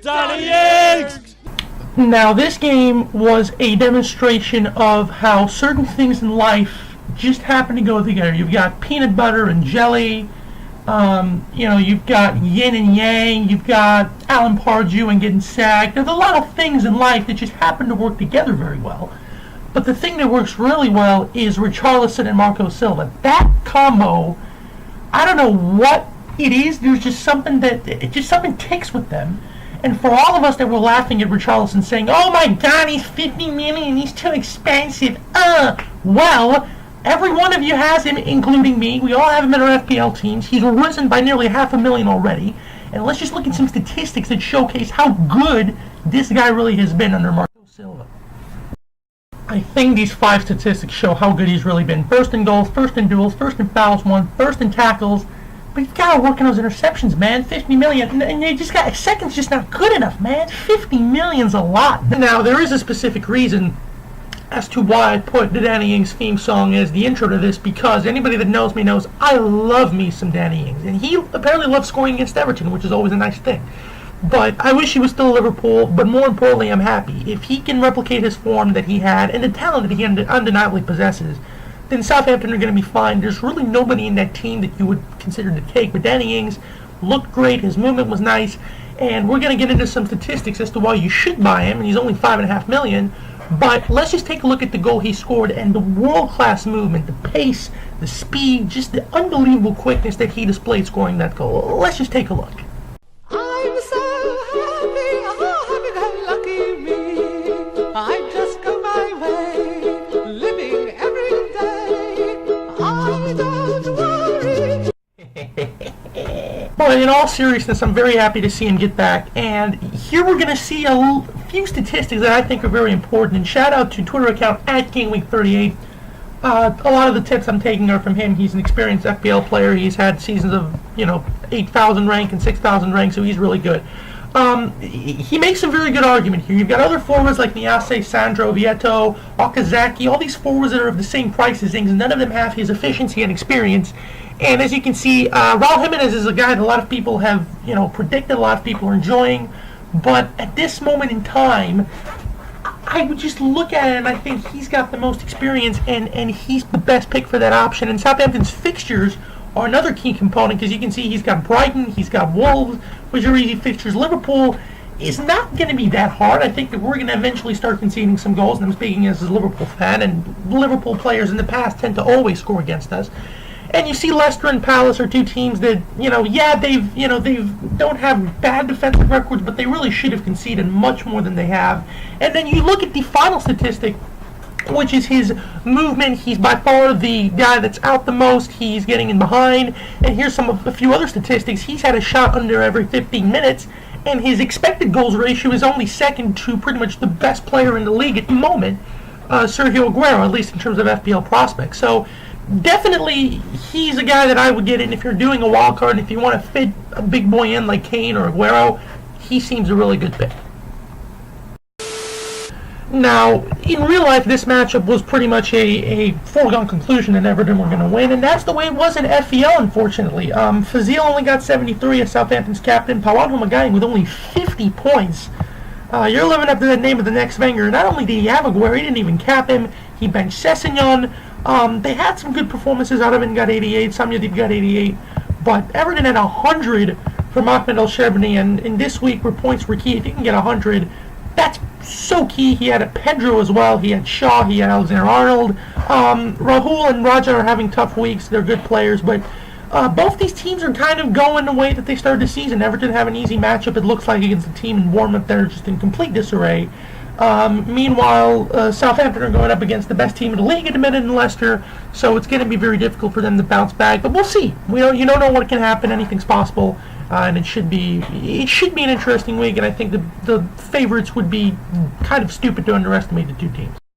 Danny Ings! Now, this game was a demonstration of how certain things in life just happen to go together. You've got peanut butter and jelly, you've got yin and yang, you've got Alan Pardew and getting sacked. There's a lot of things in life that just happen to work together very well. But the thing that works really well is Richarlison and Marco Silva. That combo, I don't know what it is. There's just something something ticks with them. And for all of us that were laughing at Richarlison saying, "Oh my God, he's 50 million, he's too expensive." Well, every one of you has him, including me. We all have him in our FPL teams. He's risen by nearly $500,000 already. And let's just look at some statistics that showcase how good this guy really has been under Marco Silva. I think these 5 statistics show how good he's really been. First in goals, first in duels, first in fouls won, first in tackles. But you've got to work on those interceptions, man. 50 million. And you just got a second's just not good enough, man. 50 million's a lot. Now, there is a specific reason as to why I put the Danny Ings theme song as the intro to this, because anybody that knows me knows I love me some Danny Ings. And he apparently loves scoring against Everton, which is always a nice thing. But I wish he was still Liverpool, but more importantly, I'm happy. If he can replicate his form that he had and the talent that he undeniably possesses, then Southampton are going to be fine. There's really nobody in that team that you would consider to take. But Danny Ings looked great. His movement was nice. And we're going to get into some statistics as to why you should buy him. And he's only $5.5 million. But let's just take a look at the goal he scored and the world-class movement, the pace, the speed, just the unbelievable quickness that he displayed scoring that goal. Let's just take a look. I'm so happy, oh happy-go-lucky me. I just go my way, living every day. I don't worry. But in all seriousness, I'm very happy to see him get back. And here we're going to see a few statistics that I think are very important. And shout out to Twitter account at Gameweek38. A lot of the tips I'm taking are from him. He's an experienced FPL player. He's had seasons of 8,000 rank and 6,000 rank, so he's really good. He makes a very good argument here. You've got other forwards like Niase, Sandro, Vieto, Okazaki, all these forwards that are of the same price as Ings. None of them have his efficiency and experience. And as you can see, Raul Jimenez is a guy that a lot of people have predicted, a lot of people are enjoying. But at this moment in time, I would just look at it and I think he's got the most experience and he's the best pick for that option. And Southampton's fixtures are another key component, because you can see he's got Brighton, he's got Wolves, which are easy fixtures. Liverpool is not going to be that hard. I think that we're going to eventually start conceding some goals, and I'm speaking as a Liverpool fan, and Liverpool players in the past tend to always score against us. And you see Leicester and Palace are two teams that, they don't have bad defensive records, but they really should have conceded much more than they have. And then you look at the final statistic, which is his movement. He's by far the guy that's out the most. He's getting in behind. And here's a few other statistics. He's had a shot under every 15 minutes, and his expected goals ratio is only second to pretty much the best player in the league at the moment, Sergio Aguero, at least in terms of FPL prospects. So definitely, he's a guy that I would get in if you're doing a wild card, and if you want to fit a big boy in like Kane or Aguero, he seems a really good pick. Now, in real life, this matchup was pretty much a foregone conclusion that Everton were going to win, and that's the way it was in FPL, unfortunately. Fazil only got 73 as Southampton's captain. Pawan Humagayan with only 50 points. You're living up to the name of the next Wenger. Not only did he have Aguero, he didn't even cap him. He benched Sessegnon. They had some good performances out of it and got 88. Samyadip got 88. But Everton had 100 from Ahmed El-Shebni, and in this week where points were key, if you can get 100, that's so key. He had a Pedro as well. He had Shaw. He had Alexander-Arnold. Rahul and Raja are having tough weeks. They're good players, but both these teams are kind of going the way that they started the season. Everton have an easy matchup, it looks like, against a team in Bournemouth that are just in complete disarray. Meanwhile, Southampton are going up against the best team in the league at the minute in Leicester, so it's going to be very difficult for them to bounce back. But we'll see. You don't know what can happen. Anything's possible, and it should be an interesting week. And I think the favorites would be kind of stupid to underestimate the two teams.